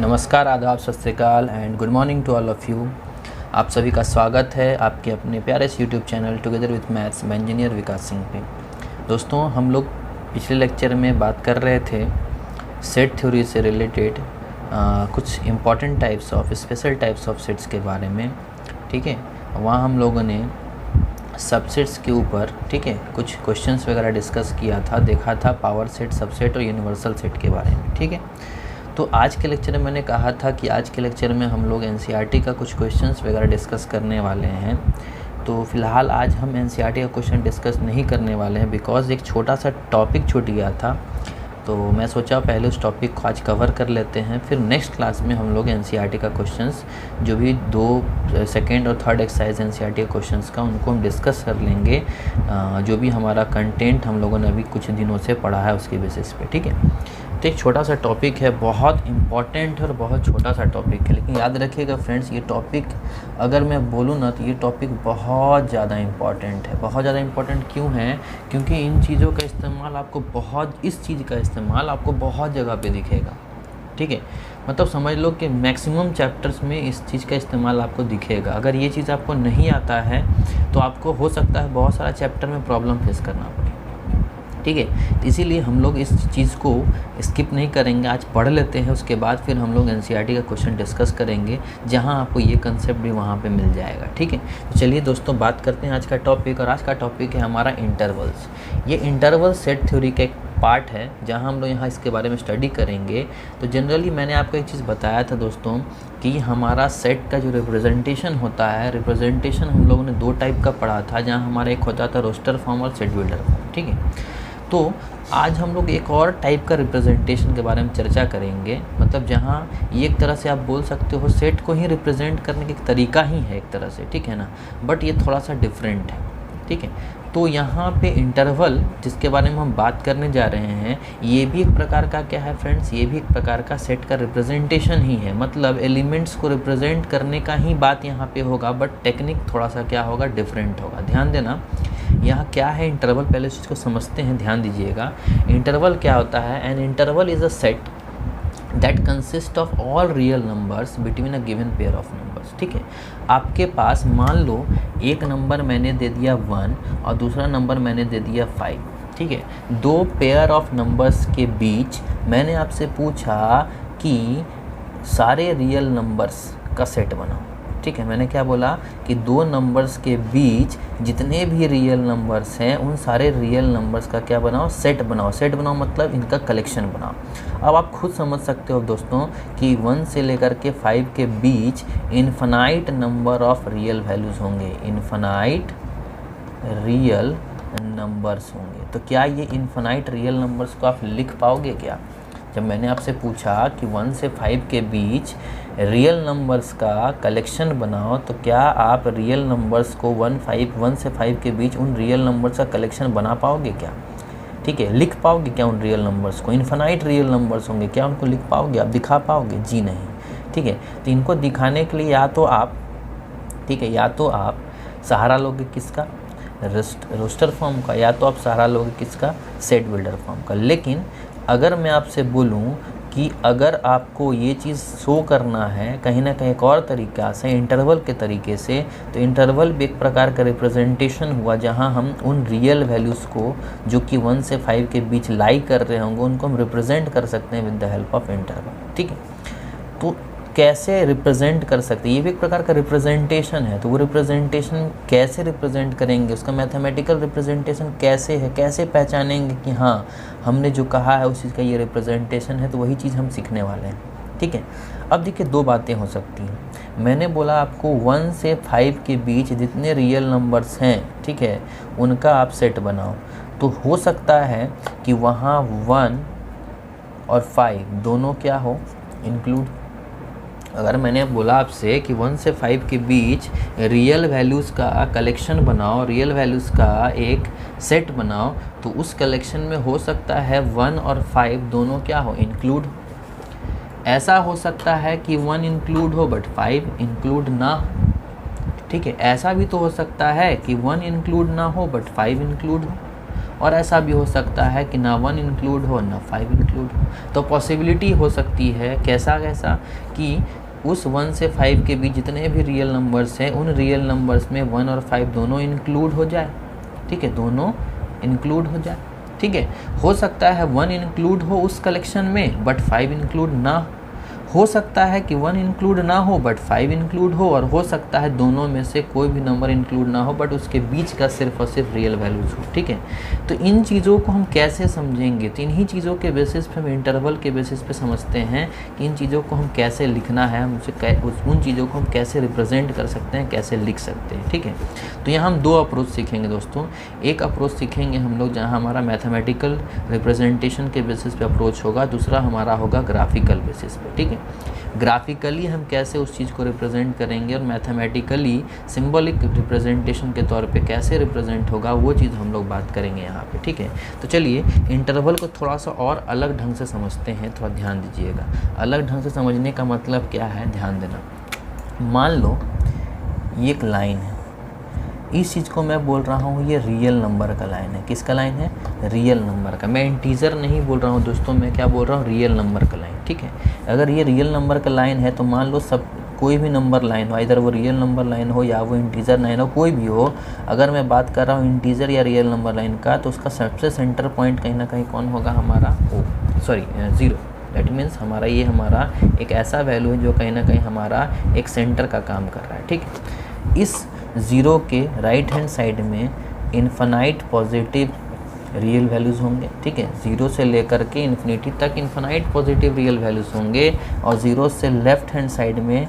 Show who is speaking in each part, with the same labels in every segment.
Speaker 1: नमस्कार, आदाब, Sat Sri Akal and good morning to all of you. आप सभी का स्वागत है आपके अपने प्यारे से YouTube channel together with maths मैं इंजीनियर विकास सिंह पे। दोस्तों, हम लोग पिछले लेक्चर में बात कर रहे थे सेट थ्योरी से रिलेटेड कुछ important types of special types of sets के बारे में। ठीक है, वहाँ हम लोगों ने सबसेट्स के ऊपर कुछ क्वेश्चंस वगैरह डिस्कस किया था, देखा था पावर सेट, सबसेट और यूनिवर्सल सेट के बारे में। ठीक है, तो आज के लेक्चर में मैंने कहा था कि आज के लेक्चर में हम लोग एनसीईआरटी का कुछ क्वेश्चंस वगैरह डिस्कस करने वाले हैं। तो फ़िलहाल आज हम एनसीईआरटी का क्वेश्चन डिस्कस नहीं करने वाले हैं बिकॉज़ एक छोटा सा टॉपिक छूट गया था। तो मैं सोचा पहले उस टॉपिक को आज कवर कर लेते हैं, फिर नेक्स्ट क्लास में हम लोग एनसीईआरटी का क्वेश्चंस जो भी सेकेंड और थर्ड एक्सरसाइज एनसीईआरटी के क्वेश्चंस का उनको हम डिस्कस कर लेंगे, जो भी हमारा कंटेंट हम लोगों ने अभी कुछ दिनों से पढ़ा है उसके बेसिस पे। ठीक है, तो एक छोटा सा टॉपिक है, बहुत इम्पॉर्टेंट और बहुत छोटा सा टॉपिक है, लेकिन याद रखिएगा फ्रेंड्स, ये टॉपिक अगर मैं बोलूँ ना तो ये टॉपिक बहुत ज़्यादा इम्पॉर्टेंट है। बहुत ज़्यादा इम्पॉर्टेंट क्यों है? क्योंकि इन चीज़ों का इस्तेमाल आपको इस चीज़ का इस्तेमाल आपको बहुत जगह पे दिखेगा। ठीक है, मतलब समझ लो कि मैक्सिमम चैप्टर्स में इस चीज़ का इस्तेमाल आपको दिखेगा। अगर ये चीज़ आपको नहीं आता है तो आपको हो सकता है बहुत सारा चैप्टर में प्रॉब्लम फेस करना पड़े। ठीक है, तो इसीलिए हम लोग इस चीज़ को स्किप नहीं करेंगे, आज पढ़ लेते हैं, उसके बाद फिर हम लोग एनसीईआरटी का क्वेश्चन डिस्कस करेंगे जहां आपको ये कंसेप्ट भी वहां पे मिल जाएगा। ठीक है, तो चलिए दोस्तों बात करते हैं आज का टॉपिक, और आज का टॉपिक है हमारा इंटरवल्स। ये इंटरवल सेट थ्योरी का एक पार्ट है जहाँ हम लोग यहाँ इसके बारे में स्टडी करेंगे। तो जनरली मैंने आपको एक चीज़ बताया था दोस्तों कि हमारा सेट का जो रिप्रेजेंटेशन होता है, रिप्रेजेंटेशन हम लोगों ने दो टाइप का पढ़ा था, जहाँ हमारा एक होता था रोस्टर फॉर्म और सेट बिल्डर फॉर्म। ठीक है, तो आज हम लोग एक और टाइप का रिप्रेजेंटेशन के बारे में चर्चा करेंगे, मतलब जहाँ ये एक तरह से आप बोल सकते हो सेट को ही रिप्रेजेंट करने का एक तरीका ही है एक तरह से, ठीक है ना, बट ये थोड़ा सा डिफरेंट है। ठीक है, तो यहाँ पे इंटरवल जिसके बारे में हम बात करने जा रहे हैं, ये भी एक प्रकार का क्या है फ्रेंड्स, ये भी एक प्रकार का सेट का रिप्रेजेंटेशन ही है, मतलब एलिमेंट्स को रिप्रेजेंट करने का ही बात यहाँ पे होगा, बट टेक्निक थोड़ा सा क्या होगा, डिफरेंट होगा। ध्यान देना, यहाँ क्या है इंटरवल, पहले इस चीज़ को समझते हैं, ध्यान दीजिएगा। इंटरवल क्या होता है? An interval is a set that consist of all real numbers between a given pair of numbers. ठीक है, आपके पास मान लो एक नंबर मैंने दे दिया 1 और दूसरा नंबर मैंने दे दिया 5। ठीक है, दो पेयर ऑफ नंबर्स के बीच मैंने आपसे पूछा कि सारे रियल नंबर्स का सेट बनाओ। ठीक है, मैंने क्या बोला कि दो नंबर्स के बीच जितने भी रियल नंबर्स हैं उन सारे रियल नंबर्स का क्या बनाओ, सेट बनाओ। सेट बनाओ मतलब इनका कलेक्शन बनाओ। अब आप खुद समझ सकते हो दोस्तों कि 1 से लेकर के 5 के बीच infinite number of real values होंगे, इन्फिनाइट रियल नंबर्स होंगे। तो क्या ये इन्फिनाइट रियल नंबर्स को आप लिख पाओगे क्या? जब मैंने आपसे पूछा कि 1 से 5 के बीच रियल नंबर्स का कलेक्शन बनाओ, तो क्या आप रियल नंबर्स को 1 से 5 के बीच उन रियल नंबर्स का कलेक्शन बना पाओगे क्या? ठीक है, लिख पाओगे क्या उन रियल नंबर्स को? इन्फिनाइट रियल नंबर्स होंगे, क्या उनको लिख पाओगे, आप दिखा पाओगे? जी नहीं। ठीक है, तो इनको दिखाने के लिए या तो आप सहारा लोगे किसका, रोस्टर फॉर्म का, या तो आप सहारा लोगे किसका, सेट बिल्डर फॉर्म का। लेकिन अगर मैं आपसे बोलूं कि अगर आपको ये चीज़ शो करना है कहीं ना कहीं एक और तरीक़ा से, इंटरवल के तरीके से, तो इंटरवल भी एक प्रकार का रिप्रेजेंटेशन हुआ जहां हम उन रियल वैल्यूज़ को जो कि 1 से 5 के बीच लाई कर रहे होंगे उनको हम रिप्रेजेंट कर सकते हैं with the help of interval. ठीक है, तो कैसे रिप्रेजेंट कर सकते हैं, ये भी एक प्रकार का रिप्रेजेंटेशन है। तो वो रिप्रेजेंटेशन कैसे रिप्रेजेंट करेंगे, उसका मैथमेटिकल रिप्रेजेंटेशन कैसे है, कैसे पहचानेंगे कि हाँ हमने जो कहा है उस चीज़ का ये रिप्रेजेंटेशन है, तो वही चीज़ हम सीखने वाले हैं। ठीक है, अब देखिए दो बातें हो सकती हैं। मैंने बोला आपको 1 से 5 के बीच जितने रियल नंबर्स हैं, ठीक है, उनका आप सेट बनाओ। तो हो सकता है कि वहाँ 1 और 5 दोनों क्या हो, इंक्लूड। अगर मैंने बोला आपसे कि 1 से 5 के बीच रियल वैल्यूज़ का कलेक्शन बनाओ, रियल वैल्यूज़ का एक सेट बनाओ, तो उस कलेक्शन में हो सकता है 1 और 5 दोनों क्या हो, इंक्लूड। ऐसा हो सकता है कि 1 इंक्लूड हो बट 5 इंक्लूड ना हो। ठीक है, ऐसा भी तो हो सकता है कि 1 इंक्लूड ना हो बट 5 इंक्लूड हो। और ऐसा भी हो सकता है कि ना 1 इंक्लूड हो ना 5 इंक्लूड हो। तो पॉसिबिलिटी हो सकती है कैसा कि उस 1 से 5 के बीच जितने भी रियल नंबर्स हैं उन रियल नंबर्स में 1 और 5 दोनों इंक्लूड हो जाए, ठीक है, दोनों इंक्लूड हो जाए, ठीक है। हो सकता है 1 इंक्लूड हो उस कलेक्शन में बट 5 इंक्लूड ना हो सकता है कि 1 इंक्लूड ना हो बट 5 इंक्लूड हो, और हो सकता है दोनों में से कोई भी नंबर इंक्लूड ना हो बट उसके बीच का सिर्फ और सिर्फ रियल वैल्यूज़ हो, ठीक है। तो इन चीज़ों को हम कैसे समझेंगे, तो इन्हीं चीज़ों के बेसिस पे हम इंटरवल के बेसिस पे समझते हैं कि इन चीज़ों को हम कैसे लिखना है, उन चीज़ों को हम कैसे रिप्रेजेंट कर सकते हैं, कैसे लिख सकते हैं, ठीक है। तो यहाँ हम 2 अप्रोच सीखेंगे दोस्तों। एक अप्रोच सीखेंगे हम लोग जहाँ हमारा मैथमेटिकल रिप्रेजेंटेशन के बेसिस पे अप्रोच होगा, दूसरा हमारा होगा ग्राफिकल बेसिस पे, ठीक है। ग्राफिकली हम कैसे उस चीज़ को रिप्रेजेंट करेंगे और मैथमेटिकली सिंबॉलिक रिप्रेजेंटेशन के तौर पे कैसे रिप्रेजेंट होगा, वो चीज़ हम लोग बात करेंगे यहाँ पे, ठीक है। तो चलिए इंटरवल को थोड़ा सा और अलग ढंग से समझते हैं, थोड़ा ध्यान दीजिएगा। अलग ढंग से समझने का मतलब क्या है, ध्यान देना। मान लो ये एक लाइन है, इस चीज़ को मैं बोल रहा हूँ ये रियल नंबर का लाइन है। किसका लाइन है? रियल नंबर का। मैं इंटीजर नहीं बोल रहा हूँ दोस्तों, मैं क्या बोल रहा हूँ, रियल नंबर का लाइन, ठीक है। अगर ये रियल नंबर का लाइन है तो मान लो सब कोई भी नंबर लाइन हो, इधर वो रियल नंबर लाइन हो या वो इंटीजर लाइन हो, कोई भी हो, अगर मैं बात कर रहा हूँ इंटीजर या रियल नंबर लाइन का, तो उसका सबसे सेंटर पॉइंट कहीं ना कहीं कौन होगा, हमारा ज़ीरो। दैट मीन्स हमारा ये हमारा एक ऐसा वैल्यू है जो कहीं ना कहीं हमारा एक सेंटर का काम कर रहा है, ठीक है। इस ज़ीरो के राइट हैंड साइड में इन्फिनाइट पॉजिटिव रियल वैल्यूज़ होंगे, ठीक है। ज़ीरो से लेकर के इन्फिनिटी तक इन्फिनाइट पॉजिटिव रियल वैल्यूज़ होंगे, और ज़ीरो से लेफ्ट हैंड साइड में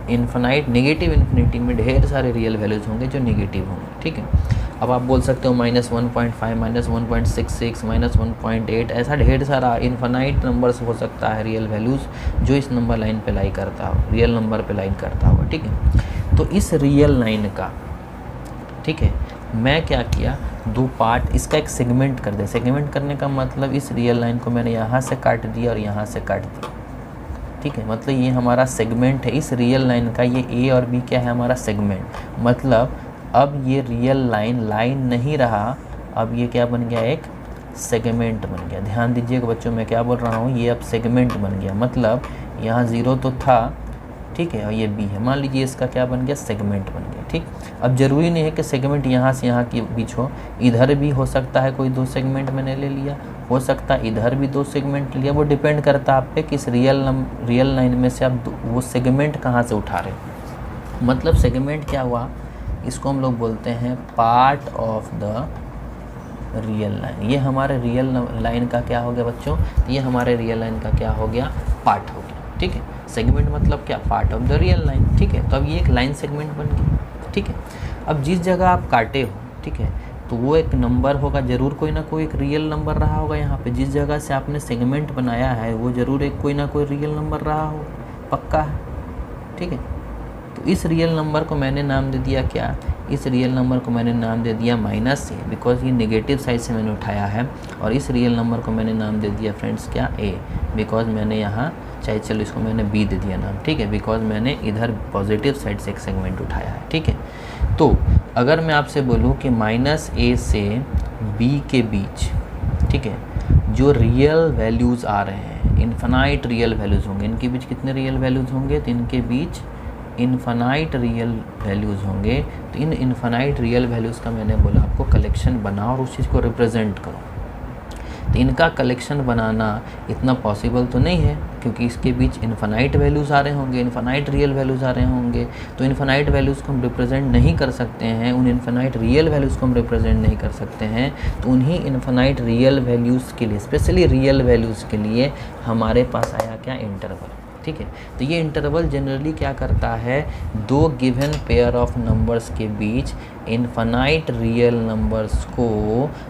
Speaker 1: इन्फिनाइट नेगेटिव इन्फिनिटी में ढेर सारे रियल वैल्यूज़ होंगे जो नेगेटिव होंगे, ठीक है। अब आप बोल सकते हो -1.5, -1.66, -1.8, ऐसा ढेर सारा इन्फिनाइट नंबर्स हो सकता है रियल वैल्यूज़ जो इस नंबर लाइन पे लाई करता हो, रियल नंबर पे लाइन करता होगा, ठीक है। तो इस रियल लाइन का, ठीक है, मैं क्या किया, 2 पार्ट, इसका एक सेगमेंट कर दिया। सेगमेंट करने का मतलब इस रियल लाइन को मैंने यहाँ से काट दिया और यहाँ से काट दिया, ठीक है। मतलब ये हमारा सेगमेंट है इस रियल लाइन का, ये ए और बी क्या है, हमारा सेगमेंट। मतलब अब ये रियल लाइन नहीं रहा, अब ये क्या बन गया, एक सेगमेंट बन गया। ध्यान दीजिएगा बच्चों, मैं क्या बोल रहा हूँ, ये अब सेगमेंट बन गया। मतलब यहाँ 0 तो था, ठीक है, और ये बी है, मान लीजिए इसका क्या बन गया, सेगमेंट बन गया, ठीक। अब ज़रूरी नहीं है कि सेगमेंट यहाँ से यहाँ के बीच हो, इधर भी हो सकता है कोई 2 सेगमेंट मैंने ले लिया, हो सकता है इधर भी 2 सेगमेंट लिया, वो डिपेंड करता है आप पे कि इस रियल लाइन में से आप वो सेगमेंट कहाँ से उठा रहे हो। मतलब सेगमेंट क्या हुआ, इसको हम लोग बोलते हैं part of the real line. ये हमारे रियल लाइन का क्या हो गया बच्चों, ये हमारे रियल लाइन का क्या हो गया, पार्ट हो गया, ठीक है। सेगमेंट मतलब क्या, part of the real line, ठीक है। तो अब ये एक लाइन सेगमेंट बन गई, ठीक है। अब जिस जगह आप काटे हो, ठीक है, तो वो एक नंबर होगा, ज़रूर कोई ना कोई एक रियल नंबर रहा होगा यहाँ पे। जिस जगह से आपने सेगमेंट बनाया है वो ज़रूर एक कोई ना कोई रियल नंबर रहा हो, पक्का है, ठीक है। तो इस रियल नंबर को मैंने नाम दे दिया क्या, इस रियल नंबर को मैंने नाम दे दिया -a, बिकॉज ये नेगेटिव साइड से मैंने उठाया है। और इस रियल नंबर को मैंने नाम दे दिया फ्रेंड्स क्या, a, बिकॉज मैंने यहाँ, चाहे चलो इसको मैंने b दे दिया नाम, ठीक है, बिकॉज मैंने इधर पॉजिटिव साइड से एक सेगमेंट उठाया है, ठीक है। तो अगर मैं आपसे बोलूँ कि -a से b के बीच, ठीक है, जो रियल वैल्यूज़ आ रहे हैं, इन्फिनाइट रियल वैल्यूज़ होंगे, इनके बीच कितने रियल वैल्यूज़ होंगे, तो इनके बीच इन्फिनाइट रियल वैल्यूज़ होंगे। तो इन इन्फिनाइट रियल वैल्यूज़ का मैंने बोला आपको कलेक्शन बनाओ और उस चीज़ को रिप्रेजेंट करो। तो इनका कलेक्शन बनाना इतना पॉसिबल तो नहीं है, क्योंकि इसके बीच इन्फिनाइट वैल्यूज़ आ रहे होंगे, इन्फिनाइट रियल वैल्यूज़ आ रहे होंगे। तो इन्फिनाइट वैल्यूज़ को हम रिप्रेजेंट नहीं कर सकते हैं, उन इन्फिनाइट रियल वैल्यूज़ को हम रिप्रेजेंट नहीं कर सकते हैं। तो उन्हीं इन्फिनाइट रियल वैल्यूज़ के लिए, स्पेशली रियल वैल्यूज़ के लिए हमारे पास आया क्या, इंटरवल, ठीक है। तो ये इंटरवल जनरली क्या करता है, 2 गिवन पेयर ऑफ नंबर्स के बीच इन्फिनाइट रियल नंबर्स को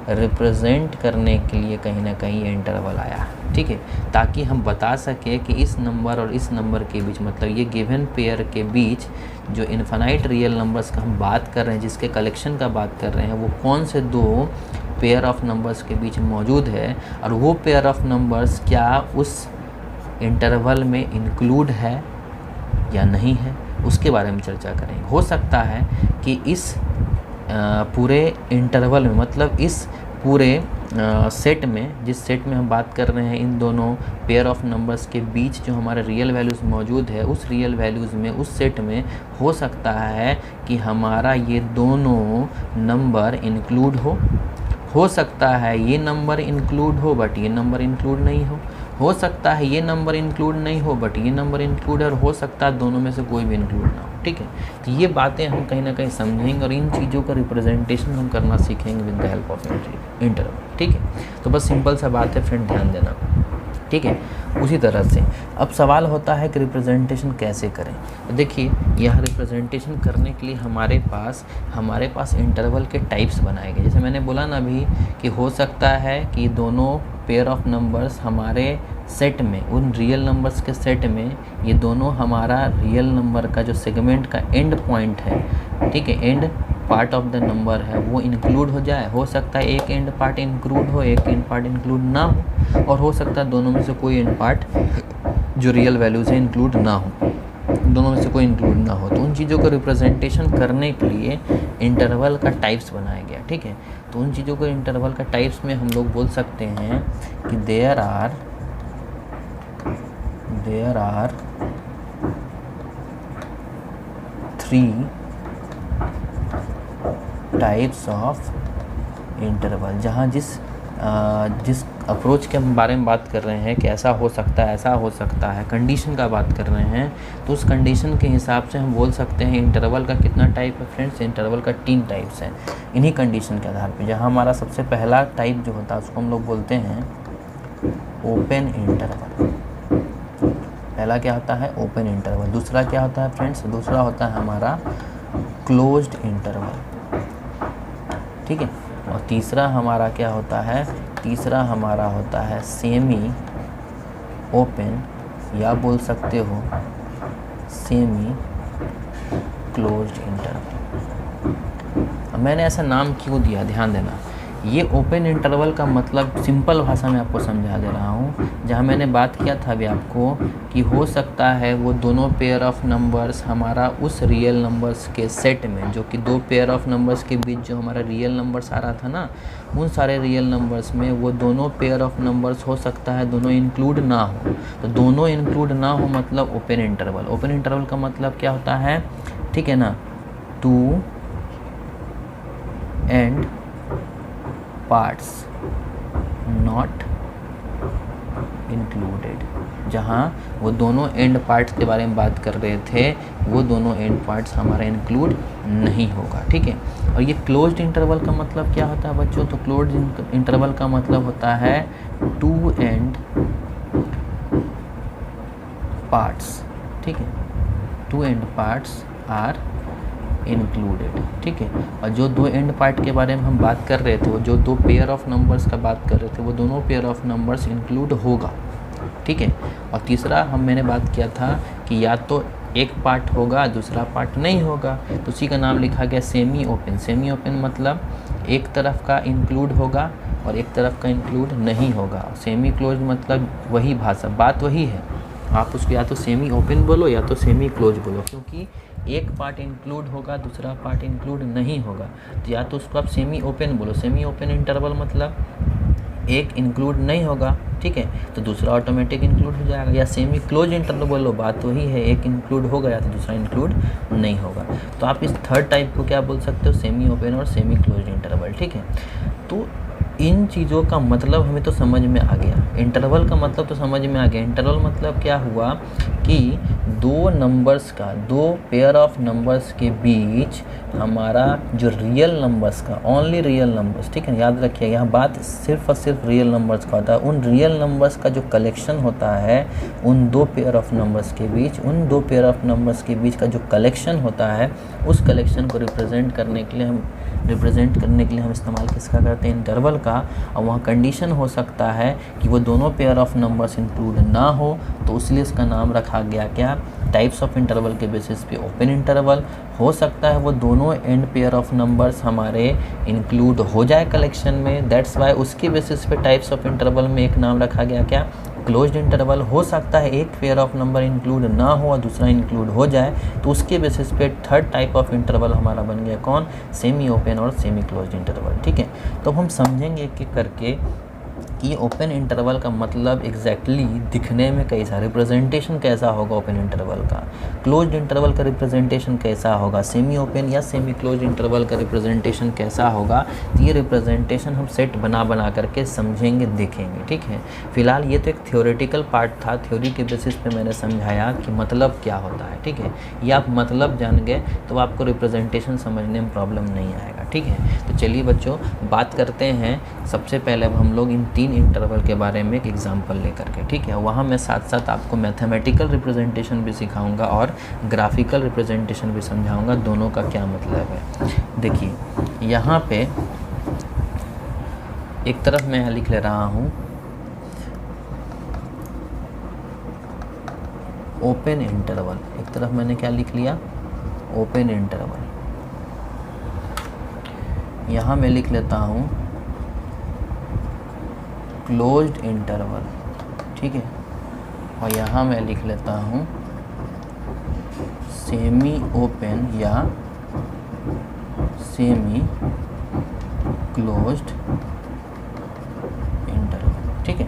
Speaker 1: रिप्रेजेंट करने के लिए कहीं ना कहीं ये इंटरवल आया है, ठीक है, ताकि हम बता सकें कि इस नंबर और इस नंबर के बीच, मतलब ये गिवन पेयर के बीच जो इन्फिनाइट रियल नंबर्स का हम बात कर रहे हैं, जिसके कलेक्शन का बात कर रहे हैं, वो कौन से 2 पेयर ऑफ नंबर्स के बीच मौजूद है, और वो पेयर ऑफ नंबर्स क्या उस इंटरवल में इंक्लूड है या नहीं है, उसके बारे में चर्चा करेंगे। हो सकता है कि इस पूरे इंटरवल में, मतलब इस पूरे सेट में, जिस सेट में हम बात कर रहे हैं इन दोनों पेयर ऑफ नंबर्स के बीच जो हमारे रियल वैल्यूज़ मौजूद है, उस रियल वैल्यूज़ में, उस सेट में हो सकता है कि हमारा ये दोनों नंबर इंक्लूड हो सकता है ये नंबर इंक्लूड हो बट ये नंबर इंक्लूड नहीं हो सकता है ये नंबर इंक्लूड नहीं हो बट ये नंबर इंक्लूड है, और हो सकता है दोनों में से कोई भी इंक्लूड ना हो। ठीक है, तो ये बातें हम कहीं ना कहीं समझेंगे और इन चीज़ों का रिप्रेजेंटेशन हम करना सीखेंगे with the help of interval. ठीक है, तो बस सिंपल सा बात है फ्रेंड, ध्यान देना। ठीक है, उसी तरह से अब सवाल होता है कि रिप्रेजेंटेशन कैसे करें। तो देखिए, यह रिप्रेजेंटेशन करने के लिए हमारे पास इंटरवल के टाइप्स बनाए गए। जैसे मैंने बोला ना अभी कि हो सकता है कि दोनों पेयर ऑफ नंबर्स हमारे सेट में, उन रियल नंबर्स के सेट में, ये दोनों हमारा रियल नंबर का जो सेगमेंट का एंड पॉइंट है, ठीक है, and part of the number है, वो इंक्लूड हो जाए। हो सकता है एक एंड पार्ट इंक्लूड हो, एक एंड पार्ट इंक्लूड ना हो, और हो सकता है दोनों में से कोई एंड पार्ट जो रियल वैल्यूज़ है इंक्लूड ना हो, दोनों में से कोई इंक्लूड ना हो। तो उन चीज़ों को रिप्रेजेंटेशन करने के लिए इंटरवल का टाइप्स बनाया गया। ठीक है, तो उन चीज़ों को इंटरवल का टाइप्स में हम लोग बोल सकते हैं कि there are 3 types of interval. जहाँ जिस अप्रोच के हम बारे में बात कर रहे हैं कि ऐसा हो सकता है, ऐसा हो सकता है, कंडीशन का बात कर रहे हैं, तो उस कंडीशन के हिसाब से हम बोल सकते हैं इंटरवल का कितना टाइप है फ्रेंड्स। इंटरवल का 3 टाइप्स हैं इन्हीं कंडीशन के आधार पे। जहाँ हमारा सबसे पहला टाइप जो होता है उसको हम लोग बोलते हैं ओपन इंटरवल। पहला क्या होता है? Open interval. दूसरा क्या होता है फ्रेंड्स? दूसरा होता है हमारा क्लोज्ड इंटरवल। ठीक है, और तीसरा हमारा क्या होता है? तीसरा हमारा होता है सेमी ओपन, या बोल सकते हो सेमी क्लोज्ड इंटरवल। मैंने ऐसा नाम क्यों दिया, ध्यान देना। ये ओपन इंटरवल का मतलब सिंपल भाषा में आपको समझा दे रहा हूँ। जहाँ मैंने बात किया था अभी आपको कि हो सकता है वो दोनों पेयर ऑफ नंबर्स हमारा उस रियल नंबर्स के सेट में, जो कि 2 पेयर ऑफ नंबर्स के बीच जो हमारा रियल नंबर्स आ रहा था ना, उन सारे रियल नंबर्स में वो दोनों पेयर ऑफ नंबर्स हो सकता है दोनों इंक्लूड ना हो। तो दोनों इंक्लूड ना हो मतलब ओपन इंटरवल। ओपन इंटरवल का मतलब क्या होता है? ठीक है ना, 2 एंड पार्ट्स नॉट इंक्लूडेड। जहाँ वो दोनों एंड पार्ट्स के बारे में बात कर रहे थे, वो दोनों एंड पार्ट्स हमारा इंक्लूड नहीं होगा। ठीक है, और ये क्लोज्ड इंटरवल का मतलब क्या होता है बच्चों? तो क्लोज्ड इंटरवल का मतलब होता है 2 एंड पार्ट्स। ठीक है, 2 एंड पार्ट्स आर इंक्लूडेड। ठीक है, और जो 2 एंड पार्ट के बारे में हम बात कर रहे थे, वो जो 2 पेयर ऑफ नंबर्स का बात कर रहे थे, वो दोनों पेयर ऑफ नंबर्स इंक्लूड होगा। ठीक है, और तीसरा मैंने बात किया था कि या तो एक पार्ट होगा दूसरा पार्ट नहीं होगा, तो उसी का नाम लिखा गया सेमी ओपन। सेमी ओपन मतलब एक तरफ का इंक्लूड होगा और एक तरफ का इंक्लूड नहीं होगा। सेमी क्लोज मतलब वही भाषा, बात वही है। आप उसको या तो सेमी ओपन बोलो या तो सेमी क्लोज बोलो, क्योंकि एक पार्ट इंक्लूड होगा दूसरा पार्ट इंक्लूड नहीं होगा। तो या तो उसको आप सेमी ओपन बोलो। सेमी ओपन इंटरवल मतलब एक इंक्लूड नहीं होगा, ठीक है, तो दूसरा ऑटोमेटिक इंक्लूड हो जाएगा। या सेमी क्लोज इंटरवल बोलो, बात वही है, एक इंक्लूड हो गया तो दूसरा इंक्लूड नहीं होगा। तो आप इस थर्ड टाइप को क्या बोल सकते हो? सेमी ओपन और सेमी क्लोज इंटरवल। ठीक है, तो इन चीज़ों का मतलब हमें तो समझ में आ गया। इंटरवल का मतलब तो समझ में आ गया। इंटरवल मतलब क्या हुआ कि 2 नंबर्स का, 2 पेयर ऑफ नंबर्स के बीच हमारा जो रियल नंबर्स का, ओनली रियल नंबर्स, ठीक है, याद रखिए यहाँ बात सिर्फ और सिर्फ रियल नंबर्स का होता है। उन रियल नंबर्स का जो कलेक्शन होता है उन 2 पेयर ऑफ नंबर्स के बीच, उन 2 पेयर ऑफ नंबर्स के बीच का जो कलेक्शन होता है, उस कलेक्शन को रिप्रेजेंट करने के लिए हम इस्तेमाल किसका करते हैं? इंटरवल का। और वहाँ कंडीशन हो सकता है कि वो दोनों पेयर ऑफ नंबर्स इंक्लूड ना हो, तो इसलिए इसका नाम रखा गया क्या? टाइप्स ऑफ इंटरवल के बेसिस पे ओपन इंटरवल। हो सकता है वो दोनों एंड पेयर ऑफ नंबर्स हमारे इंक्लूड हो जाए कलेक्शन में, दैट्स वाई उसके बेसिस पे टाइप्स ऑफ इंटरवल में एक नाम रखा गया क्या? क्लोज्ड इंटरवल हो सकता है एक पेयर ऑफ नंबर इंक्लूड ना हो और दूसरा इंक्लूड हो जाए, तो उसके बेसिस पे थर्ड टाइप ऑफ इंटरवल हमारा बन गया कौन, सेमी ओपन और सेमी क्लोज्ड इंटरवल। ठीक है, तो हम समझेंगे कि करके कि ओपन इंटरवल का मतलब एग्जैक्टली दिखने में कैसा, रिप्रेजेंटेशन कैसा होगा ओपन इंटरवल का, क्लोज्ड इंटरवल का रिप्रेजेंटेशन कैसा होगा, सेमी ओपन या सेमी क्लोज्ड इंटरवल का रिप्रेजेंटेशन कैसा होगा। तो ये रिप्रेजेंटेशन हम सेट बना करके समझेंगे, देखेंगे। ठीक है, फिलहाल ये तो एक थ्योरेटिकल पार्ट था, थ्योरी के बेसिस पे मैंने समझाया कि मतलब क्या होता है। ठीक है, ये आप मतलब जान गए तो आपको रिप्रेजेंटेशन समझने में प्रॉब्लम नहीं आएगा। ठीक है, तो चलिए बच्चों बात करते हैं सबसे पहले अब हम लोग इन तीन इंटरवल के बारे में एक एग्जांपल लेकर के। ठीक है, वहाँ मैं साथ साथ आपको मैथमेटिकल रिप्रेजेंटेशन भी सिखाऊंगा और ग्राफिकल रिप्रेजेंटेशन भी समझाऊंगा, दोनों का क्या मतलब है। देखिए यहाँ पे एक तरफ मैं लिख ले रहा हूँ ओपन इंटरवल, एक तरफ मैंने क्या लिख लिया, ओपन इंटरवल। यहाँ मैं लिख लेता हूँ क्लोज्ड इंटरवल। ठीक है, और यहाँ मैं लिख लेता हूँ सेमी ओपन या सेमी क्लोज्ड इंटरवल। ठीक है,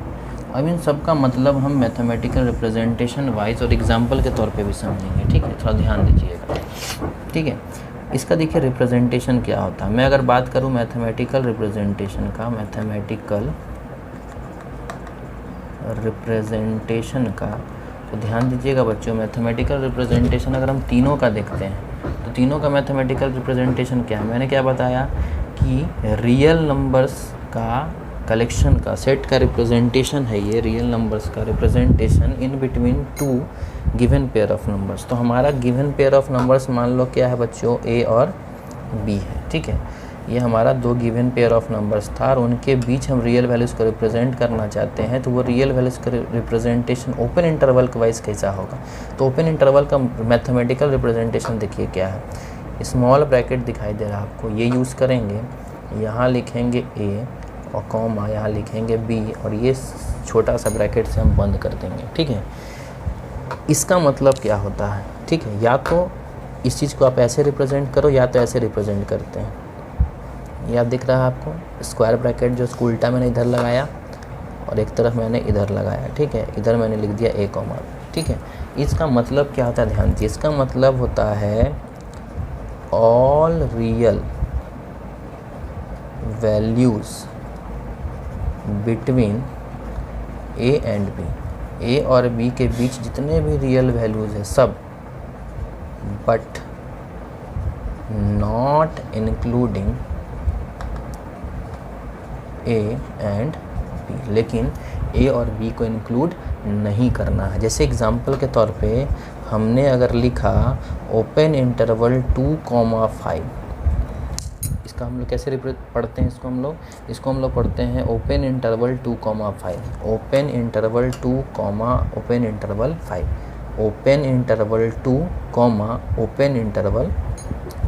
Speaker 1: अब इन सब का मतलब हम मैथमेटिकल रिप्रेजेंटेशन वाइज और एग्जाम्पल के तौर पे भी समझेंगे। ठीक है, थोड़ा ध्यान दीजिएगा। ठीक है, इसका देखिए रिप्रेजेंटेशन क्या होता है। मैं अगर बात करूँ मैथमेटिकल रिप्रेजेंटेशन का, मैथमेटिकल रिप्रेजेंटेशन का, तो ध्यान दीजिएगा बच्चों, मैथमेटिकल रिप्रेजेंटेशन अगर हम तीनों का देखते हैं तो तीनों का मैथमेटिकल रिप्रेजेंटेशन क्या है। मैंने क्या बताया कि रियल नंबर्स का कलेक्शन का सेट का रिप्रेजेंटेशन है ये, रियल नंबर्स का representation in between two given pair of numbers. तो हमारा गिवन पेयर ऑफ नंबर्स मान लो क्या है बच्चों, ए और बी है। ठीक है, ये हमारा दो गिवन पेयर ऑफ नंबर्स था और उनके बीच हम रियल वैल्यूज़ को रिप्रेजेंट करना चाहते हैं, तो वो रियल वैल्यूज़ का रिप्रेजेंटेशन ओपन इंटरवल के वाइज कैसा होगा। तो ओपन इंटरवल का मैथमेटिकल रिप्रेजेंटेशन देखिए क्या है, स्मॉल ब्रैकेट दिखाई दे रहा है आपको, ये यूज़ करेंगे, यहाँ लिखेंगे ए और कॉमा यहाँ लिखेंगे बी और ये छोटा सा ब्रैकेट से हम बंद कर देंगे। ठीक है, इसका मतलब क्या होता है। ठीक है, या तो इस चीज़ को आप ऐसे रिप्रेजेंट करो या तो ऐसे रिप्रेजेंट करते हैं। ये आप दिख रहा है आपको स्क्वायर ब्रैकेट, जो उल्टा मैंने इधर लगाया और एक तरफ मैंने इधर लगाया। ठीक है, इधर मैंने लिख दिया ए कॉमा। ठीक है, इसका मतलब क्या होता है, ध्यान दीजिए, इसका मतलब होता है all real values between A and B, A और बी के बीच जितने भी रियल वैल्यूज़ है सब, but not including A and B, लेकिन ए और बी को इंक्लूड नहीं करना है। जैसे एग्जांपल के तौर पे हमने अगर लिखा ओपन इंटरवल 2,5, इसका हम लोग कैसे पढ़ते हैं, इसको हम लोग पढ़ते हैं open interval 2,5, open interval 2, open interval 5, open interval 2, open interval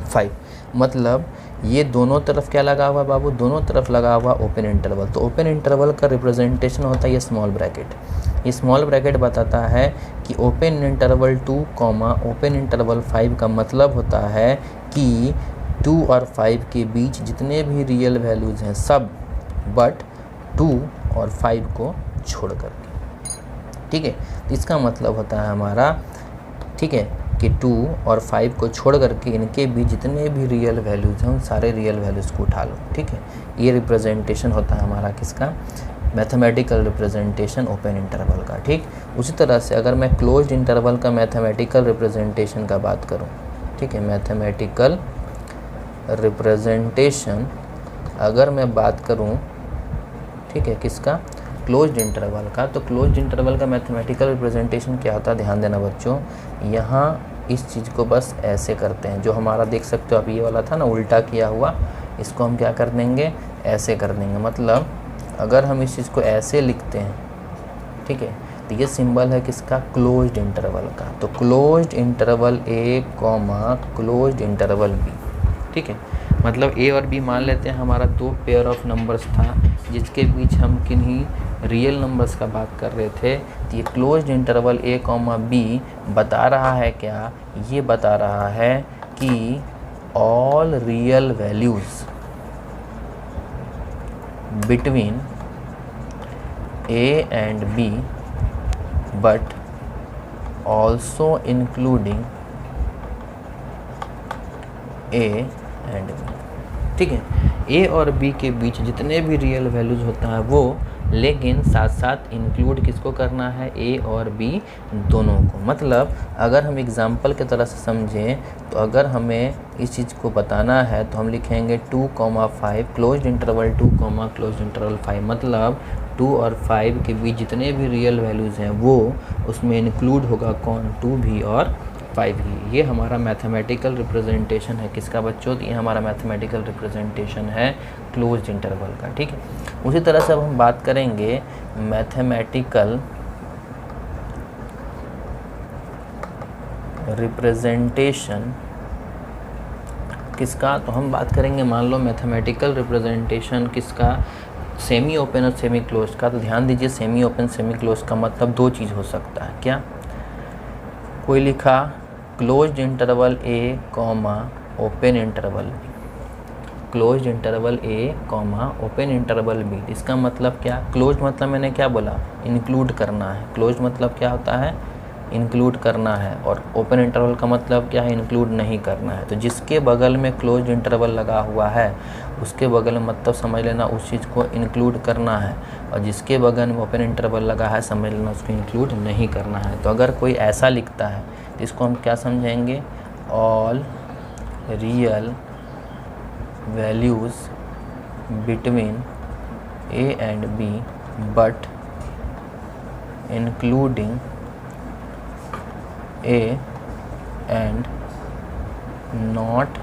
Speaker 1: 5। मतलब ये दोनों तरफ क्या लगा हुआ बाबू, दोनों तरफ लगा हुआ ओपन इंटरवल। तो ओपन इंटरवल का रिप्रेजेंटेशन होता है ये स्मॉल ब्रैकेट। ये स्मॉल ब्रैकेट बताता है कि ओपन इंटरवल 2, ओपन इंटरवल 5 का मतलब होता है कि 2 और 5 के बीच जितने भी रियल वैल्यूज़ हैं सब, बट 2 और 5 को छोड़ करके। ठीक है, इसका मतलब होता है हमारा, ठीक है, कि 2 और 5 को छोड़ करके इनके बीच जितने भी रियल वैल्यूज़ हैं उन सारे रियल वैल्यूज़ को उठा लो। ठीक है, ये रिप्रेजेंटेशन होता है हमारा किसका, मैथमेटिकल रिप्रेजेंटेशन ओपन इंटरवल का। ठीक, उसी तरह से अगर मैं क्लोज्ड इंटरवल का मैथमेटिकल रिप्रेजेंटेशन का बात करूँ, ठीक है, मैथमेटिकल रिप्रेजेंटेशन अगर मैं बात करूँ, ठीक है, किसका, क्लोज्ड इंटरवल का, तो क्लोज्ड इंटरवल का मैथमेटिकल रिप्रेजेंटेशन क्या होता है, ध्यान देना बच्चों। यहाँ इस चीज़ को बस ऐसे करते हैं, जो हमारा देख सकते हो आप ये वाला था ना उल्टा किया हुआ, इसको हम क्या कर देंगे, ऐसे कर देंगे। मतलब अगर हम इस चीज़ को ऐसे लिखते हैं, ठीक है, तो ये सिंबल है किसका, क्लोज्ड इंटरवल का। तो क्लोज्ड इंटरवल ए कॉमा क्लोज्ड इंटरवल बी। ठीक है, मतलब ए और बी मान लेते हैं हमारा दो पेयर ऑफ नंबर्स था जिसके बीच हम किन्हीं रियल नंबर्स का बात कर रहे थे, तो ये closed interval a comma b बता रहा है क्या, ये बता रहा है कि all real values between a and b but also including a and b। ठीक है, a और b के बीच जितने भी रियल वैल्यूज़ होता है वो, लेकिन साथ साथ इंक्लूड किसको करना है, a और b दोनों को। मतलब अगर हम एग्जांपल की तरह से समझें तो अगर हमें इस चीज़ को बताना है तो हम लिखेंगे 2,5 क्लोज्ड इंटरवल 2, क्लोज्ड इंटरवल 5। मतलब 2 और 5 के बीच जितने भी रियल वैल्यूज़ हैं वो उसमें इंक्लूड होगा कौन, 2 भी और 5 ही। ये हमारा मैथमेटिकल रिप्रेजेंटेशन है किसका बच्चों, तो ये हमारा मैथमेटिकल रिप्रेजेंटेशन है क्लोज्ड इंटरवल का। ठीक है, उसी तरह से अब हम बात करेंगे मैथमेटिकल रिप्रेजेंटेशन किसका, तो हम बात करेंगे मान लो मैथमेटिकल रिप्रेजेंटेशन किसका, सेमी ओपन और सेमी क्लोज का। तो ध्यान दीजिए, सेमी ओपन सेमी क्लोज का मतलब दो चीज़ हो सकता है। क्या, कोई लिखा closed interval a comma open interval b, closed interval a comma open interval b। इसका मतलब क्या, क्लोज मतलब मैंने क्या बोला, इंक्लूड करना है। क्लोज मतलब क्या होता है, इंक्लूड करना है। और ओपन इंटरवल का मतलब क्या है, इंक्लूड नहीं करना है। तो जिसके बगल में क्लोज्ड इंटरवल लगा हुआ है उसके बगल में मतलब समझ लेना उस चीज़ को इंक्लूड करना है, और जिसके बगल में ओपन इंटरवल लगा है समझ लेना उसको इंक्लूड नहीं करना है। तो अगर कोई ऐसा लिखता है तो इसको हम क्या समझेंगे, all real values between a and b but including a and not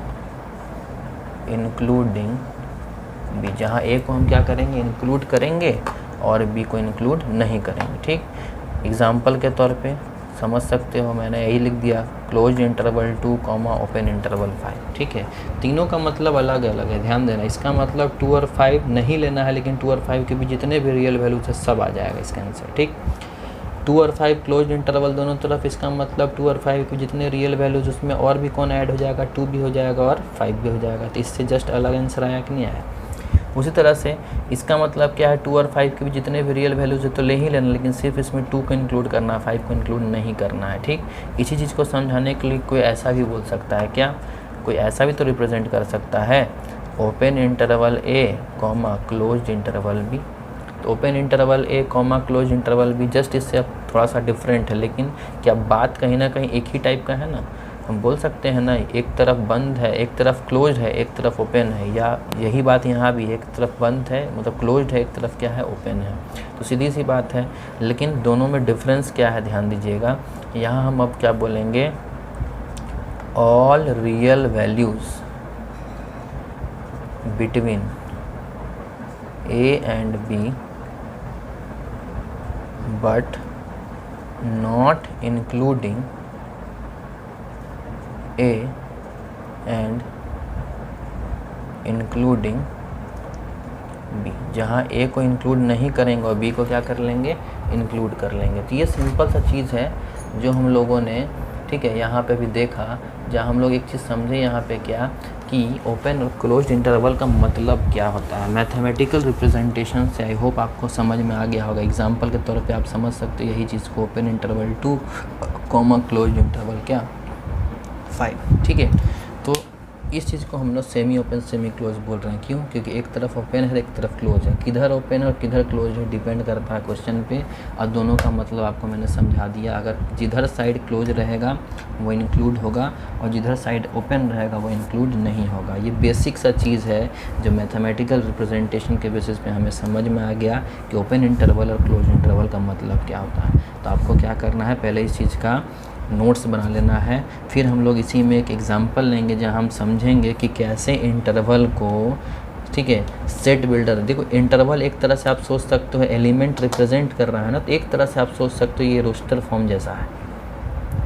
Speaker 1: including b। जहाँ a को हम क्या करेंगे, इंक्लूड करेंगे और b को इंक्लूड नहीं करेंगे। ठीक, एग्जाम्पल के तौर पे समझ सकते हो, मैंने यही लिख दिया closed interval 2 comma open interval 5। ठीक है, तीनों का मतलब अलग अलग है, ध्यान देना। इसका मतलब 2 और 5 नहीं लेना है, लेकिन 2 और 5 के बीच जितने भी रियल वैल्यूज है सब आ जाएगा इसका आंसर। ठीक, 2 और 5 क्लोज्ड इंटरवल दोनों तरफ, इसका मतलब 2 और 5 के जितने रियल वैल्यूज उसमें और भी कौन ऐड हो जाएगा, 2 भी हो जाएगा और 5 भी हो जाएगा। तो इससे जस्ट अलग आंसर आया कि नहीं आया। उसी तरह से इसका मतलब क्या है, 2 और 5 के भी जितने भी रियल वैल्यूज है तो ले ही लेना, लेकिन सिर्फ इसमें 2 को इंक्लूड करना है, 5 को इंक्लूड नहीं करना है। ठीक, इसी चीज़ को समझाने के लिए कोई ऐसा भी बोल सकता है, क्या कोई ऐसा भी तो रिप्रेजेंट कर सकता है, open interval a comma closed interval b। तो open interval a comma closed interval b just इससे अब थोड़ा सा डिफरेंट है, लेकिन क्या बात कहीं ना कहीं एक ही टाइप का है ना। हम बोल सकते हैं ना, एक तरफ बंद है, एक तरफ क्लोज है, एक तरफ ओपन है, या यही बात यहाँ भी, एक तरफ बंद है मतलब क्लोज्ड है, एक तरफ क्या है, ओपन है। तो सीधी सी बात है, लेकिन दोनों में डिफरेंस क्या है ध्यान दीजिएगा। यहाँ हम अब क्या बोलेंगे, all real values between a and b but not including a and including b। जहाँ a को इंक्लूड नहीं करेंगे और b को क्या कर लेंगे, इंक्लूड कर लेंगे। तो ये सिंपल सा चीज़ है जो हम लोगों ने, ठीक है, यहाँ पे भी देखा, जहाँ हम लोग एक चीज़ समझे यहाँ पे क्या, कि ओपन और क्लोज्ड इंटरवल का मतलब क्या होता है। मैथमेटिकल रिप्रेजेंटेशन से आई होप आपको समझ में आ गया होगा। एग्जांपल के तौर पे आप समझ सकते हो यही चीज़ को, open interval 2 comma closed interval क्या 5। ठीक है, तो इस चीज़ को हम लोग सेमी ओपन सेमी क्लोज बोल रहे हैं। क्यों, क्योंकि एक तरफ ओपन है एक तरफ क्लोज है। किधर ओपन है और किधर क्लोज है डिपेंड करता है क्वेश्चन पे, और दोनों का मतलब आपको मैंने समझा दिया। अगर जिधर साइड क्लोज रहेगा वो इंक्लूड होगा और जिधर साइड ओपन रहेगा वो इंक्लूड नहीं होगा। ये बेसिक सा चीज़ है जो मैथमेटिकल रिप्रेजेंटेशन के बेसिस पे हमें समझ में आ गया कि ओपन इंटरवल और क्लोज इंटरवल का मतलब क्या होता है। तो आपको क्या करना है, पहले इस चीज़ का नोट्स बना लेना है, फिर हम लोग इसी में एक एग्जांपल लेंगे जहां हम समझेंगे कि कैसे इंटरवल को, ठीक है, सेट बिल्डर। देखो इंटरवल एक तरह से आप सोच सकते हो एलिमेंट रिप्रेजेंट कर रहा है ना, तो एक तरह से आप सोच सकते हो ये रोस्टर फॉर्म जैसा है।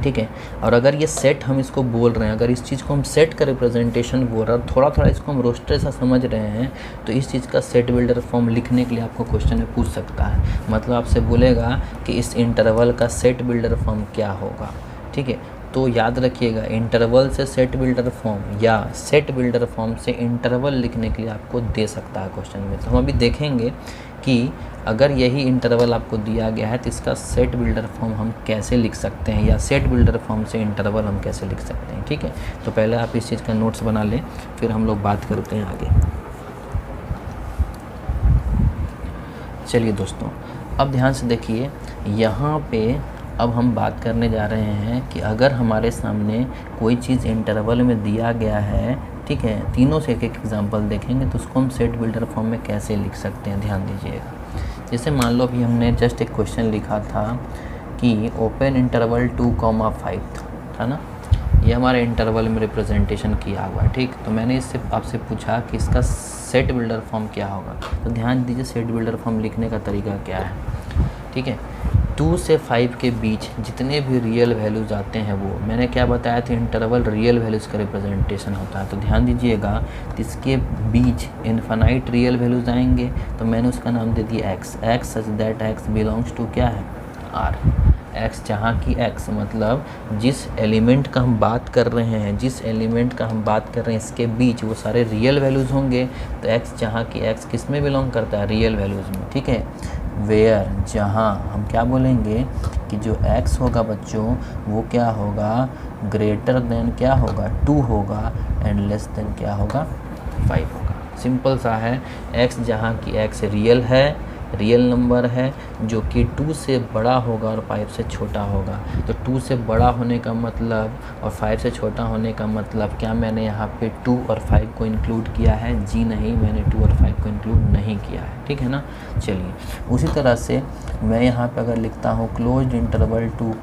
Speaker 1: ठीक है। और अगर ये सेट हम इसको बोल रहे हैं, अगर इस चीज़ को हम सेट का रिप्रेजेंटेशन बोल रहे हैं, थोड़ा थोड़ा इसको हम रोस्टर सा समझ रहे हैं, तो इस चीज़ का सेट बिल्डर फॉर्म लिखने के लिए आपको क्वेश्चन में पूछ सकता है। मतलब आपसे बोलेगा कि इस इंटरवल का सेट बिल्डर फॉर्म क्या होगा, ठीक है। तो याद रखिएगा, इंटरवल से सेट बिल्डर फॉर्म या सेट बिल्डर फॉर्म से इंटरवल लिखने के लिए आपको दे सकता है क्वेश्चन में। तो हम अभी देखेंगे कि अगर यही इंटरवल आपको दिया गया है तो इसका सेट बिल्डर फॉर्म हम कैसे लिख सकते हैं, या सेट बिल्डर फॉर्म से इंटरवल हम कैसे लिख सकते हैं, ठीक है। तो पहले आप इस चीज़ का नोट्स बना लें, फिर हम लोग बात करते हैं आगे। चलिए दोस्तों, अब ध्यान से देखिए, यहाँ पे अब हम बात करने जा रहे हैं कि अगर हमारे सामने कोई चीज़ इंटरवल में दिया गया है, ठीक है, तीनों से एक एक एग्जांपल देखेंगे तो उसको हम सेट बिल्डर फॉर्म में कैसे लिख सकते हैं, ध्यान दीजिएगा। जैसे मान लो अभी हमने जस्ट एक क्वेश्चन लिखा था कि ओपन इंटरवल 2,5 था ना, ये हमारे इंटरवल में रिप्रेजेंटेशन किया हुआ है, ठीक। तो मैंने इससे आपसे पूछा कि इसका सेट बिल्डर फॉर्म क्या होगा। तो ध्यान दीजिए, सेट बिल्डर फॉर्म लिखने का तरीका क्या है, ठीक है। 2 से 5 के बीच जितने भी रियल वैल्यूज़ आते हैं, वो मैंने क्या बताया था, इंटरवल रियल वैल्यूज़ का रिप्रेजेंटेशन होता है। तो ध्यान दीजिएगा, इसके बीच इन्फिनाइट रियल वैल्यूज़ आएंगे, तो मैंने उसका नाम दे दिया x such that x belongs to क्या है, आर। एक्स जहाँ की एक्स मतलब जिस एलिमेंट का हम बात कर रहे हैं, जिस एलिमेंट का हम बात कर रहे हैं, इसके बीच वो सारे रियल वैल्यूज़ होंगे। तो एक्स जहाँ की एक्स किस में बिलोंग करता है, रियल वैल्यूज़ में, ठीक है। वेयर जहाँ हम क्या बोलेंगे कि जो x होगा बच्चों, वो क्या होगा, ग्रेटर देन क्या होगा, 2 होगा, एंड लेस देन क्या होगा, 5 होगा। सिंपल सा है, x जहाँ की x रियल है, रियल नंबर है, जो कि 2 से बड़ा होगा और 5 से छोटा होगा। तो 2 से बड़ा होने का मतलब और 5 से छोटा होने का मतलब, क्या मैंने यहाँ पे 2 और 5 को इंक्लूड किया है, जी नहीं, मैंने 2 और 5 को इंक्लूड नहीं किया है, ठीक है ना। चलिए, उसी तरह से मैं यहाँ पे अगर लिखता हूँ क्लोज्ड इंटरवल 2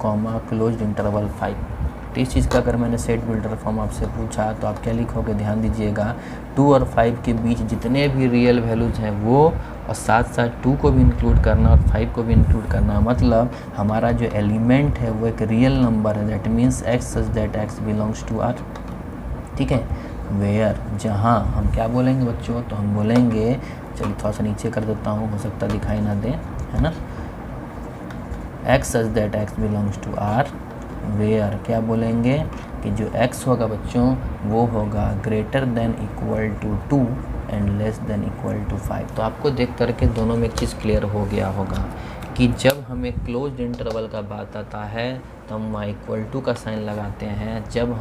Speaker 1: क्लोज्ड इंटरवल 5, तो इस चीज़ का अगर मैंने सेट बिल्डर फॉर्म आपसे पूछा तो आप क्या लिखोगे, ध्यान दीजिएगा, 2 और 5 के बीच जितने भी रियल वैल्यूज़ हैं वो, और साथ साथ 2 को भी इंक्लूड करना और 5 को भी इंक्लूड करना। मतलब हमारा जो एलिमेंट है वो एक रियल नंबर है, that means x such that x belongs to R, ठीक है। वेयर जहाँ हम क्या बोलेंगे बच्चों, तो हम बोलेंगे, चलिए थोड़ा सा नीचे कर देता हूँ, हो सकता दिखाई ना दे, है ना। X such that x belongs to R, where क्या बोलेंगे कि जो x होगा बच्चों वो होगा greater than equal to 2 and less than equal to 5। तो आपको देख करके दोनों में एक चीज़ क्लियर हो गया होगा कि जब हमें क्लोज्ड इंटरवल का बात आता है तो हम वहाँ इक्वल टू का साइन लगाते हैं। जब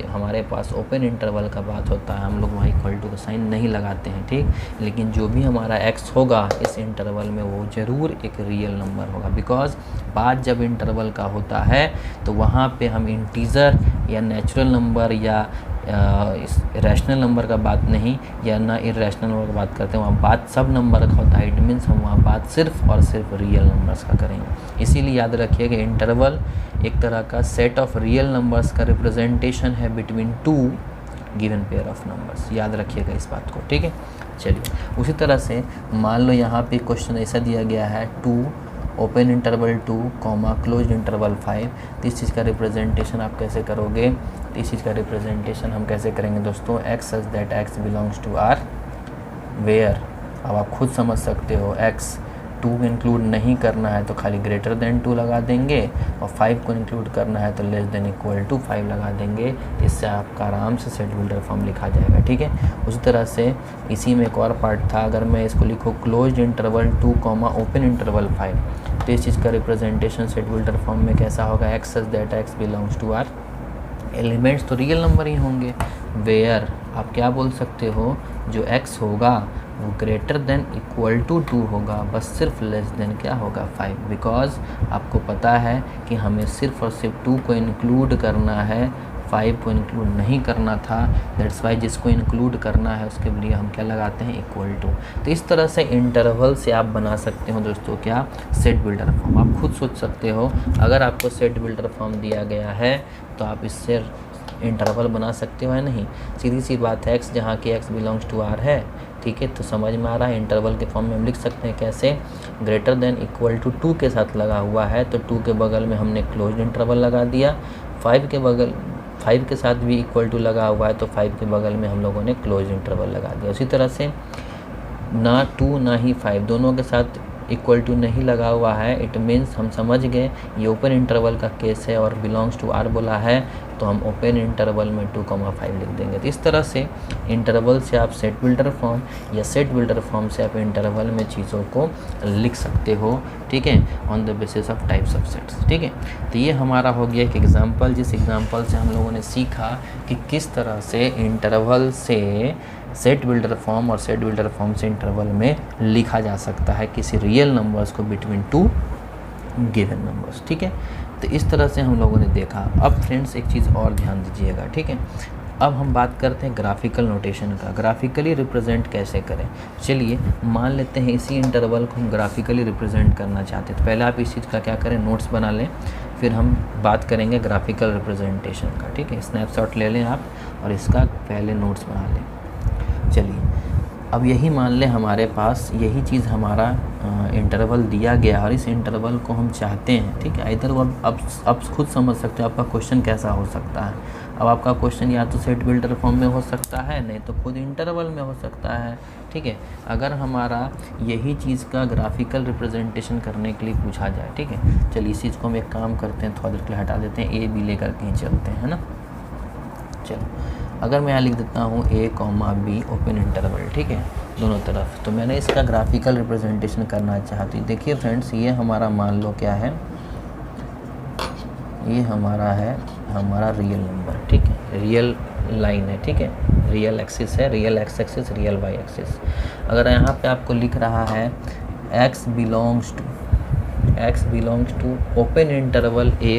Speaker 1: हमारे पास ओपन इंटरवल का बात होता है हम लोग वहाँ इक्वल टू का साइन नहीं लगाते हैं, ठीक। लेकिन जो भी हमारा x होगा इस इंटरवल में वो ज़रूर एक रियल नंबर होगा, बिकॉज बात जब इंटरवल का होता है तो वहाँ पे हम इंटीजर या नेचुरल नंबर या रैशनल नंबर का बात नहीं, या ना इरेशनल नंबर का बात करते हैं, वहाँ बात सब नंबर का होता है। इट मीन्स हम वहाँ बात सिर्फ और सिर्फ रियल नंबर्स का करेंगे। इसीलिए याद रखिए कि इंटरवल एक तरह का सेट ऑफ रियल नंबर्स का रिप्रेजेंटेशन है between 2 given pair of numbers. याद रखिएगा इस बात को, ठीक है। चलिए, उसी तरह से मान लो यहाँ पे क्वेश्चन ऐसा दिया गया है 2 ओपन इंटरवल 2 क्लोज्ड इंटरवल 5। तो इस चीज़ का रिप्रेजेंटेशन आप कैसे करोगे, तो इस चीज़ का रिप्रेजेंटेशन हम कैसे करेंगे दोस्तों, x such that x belongs to R, where अब आप खुद समझ सकते हो, एक्स 2 इंक्लूड नहीं करना है तो खाली ग्रेटर देन 2 लगा देंगे, और 5 को इंक्लूड करना है तो लेस देन इक्वल टू 5 लगा देंगे। इससे आपका आराम से सेट बिल्डर फॉर्म लिखा जाएगा, ठीक है। उसी तरह से इसी में एक और पार्ट था, अगर मैं इसको लिखूँ क्लोज्ड इंटरवल 2 ओपन इंटरवल 5, तो इस चीज़ का रिप्रेजेंटेशन सेट बिल्डर फॉर्म में कैसा होगा, x such that x belongs to R, elements तो रियल नंबर ही होंगे, वेयर आप क्या बोल सकते हो, जो x होगा वो ग्रेटर देन इक्वल टू 2 होगा, बस सिर्फ लेस देन क्या होगा 5, बिकॉज आपको पता है कि हमें सिर्फ और सिर्फ 2 को इंक्लूड करना है, 5 को इंक्लूड नहीं करना था। दैट्स वाई जिसको इंक्लूड करना है उसके लिए हम क्या लगाते हैं, इक्वल टू। तो इस तरह से इंटरवल से आप बना सकते हो दोस्तों क्या, सेट बिल्डर फॉर्म। आप खुद सोच सकते हो, अगर आपको सेट बिल्डर फॉर्म दिया गया है तो आप इससे इंटरवल बना सकते हो या नहीं। सीधी सी बात है, एक्स जहाँ की एक्स बिलोंग्स टू आर है ठीक है। तो समझ में आ रहा है, इंटरवल के फॉर्म में हम लिख सकते हैं कैसे, ग्रेटर देन इक्वल टू 2 के साथ लगा हुआ है तो 2 के बगल में हमने क्लोज्ड इंटरवल लगा दिया, 5 के साथ भी इक्वल टू लगा हुआ है तो 5 के बगल में हम लोगों ने क्लोज इंटरवल लगा दिया। उसी तरह से ना 2 ना ही 5 दोनों के साथ इक्वल टू नहीं लगा हुआ है, इट मीन्स हम समझ गए ये ओपन इंटरवल का केस है और बिलोंग्स टू आर बोला है तो हम ओपन इंटरवल में 2,5 लिख देंगे। तो इस तरह से इंटरवल से आप सेट बिल्डर फॉर्म या सेट बिल्डर फॉर्म से आप इंटरवल में चीज़ों को लिख सकते हो, ठीक है, on the basis of types of sets, ठीक है। तो ये हमारा हो गया एक एग्जाम्पल, जिस एग्जाम्पल से हम लोगों ने सीखा कि किस तरह से इंटरवल से सेट बिल्डर फॉर्म और सेट बिल्डर फॉर्म से इंटरवल में लिखा जा सकता है किसी रियल नंबर्स को बिटवीन 2 गिवन नंबर्स, ठीक है। तो इस तरह से हम लोगों ने देखा। अब फ्रेंड्स एक चीज़ और ध्यान दीजिएगा, ठीक है। अब हम बात करते हैं ग्राफिकल नोटेशन का, ग्राफिकली रिप्रेजेंट कैसे करें। चलिए मान लेते हैं इसी इंटरवल को हम ग्राफिकली रिप्रेजेंट करना चाहते हैं, तो पहले आप इस चीज़ का क्या करें, नोट्स बना लें, फिर हम बात करेंगे ग्राफिकल रिप्रेजेंटेशन का, ठीक है। स्नैपशॉट ले लें आप और इसका पहले नोट्स बना लें। चलिए अब यही मान लें हमारे पास यही चीज़ हमारा इंटरवल दिया गया और इस इंटरवल को हम चाहते हैं, ठीक है। इधर वो अब खुद समझ सकते हो आपका क्वेश्चन कैसा हो सकता है। अब आपका क्वेश्चन या तो सेट बिल्डर फॉर्म में हो सकता है, नहीं तो खुद इंटरवल में हो सकता है, ठीक है। अगर हमारा यही चीज़ का ग्राफिकल रिप्रेजेंटेशन करने के लिए पूछा जाए, ठीक है। चलिए इस चीज़ को हम एक काम करते हैं, थोड़ा देर के लिए हटा देते हैं, A B लेकर कहीं चलते हैं ना। चलो अगर मैं यहाँ लिख देता हूँ A, B ओपन इंटरवल, ठीक है, दोनों तरफ, तो मैंने इसका ग्राफिकल रिप्रेजेंटेशन करना चाहती हूँ। देखिए फ्रेंड्स ये हमारा मान लो क्या है, ये हमारा है हमारा रियल नंबर, ठीक है, रियल लाइन है, ठीक है, रियल एक्सिस है, real x axis, real Y axis. अगर यहाँ पे आपको लिख रहा है x belongs to open interval A,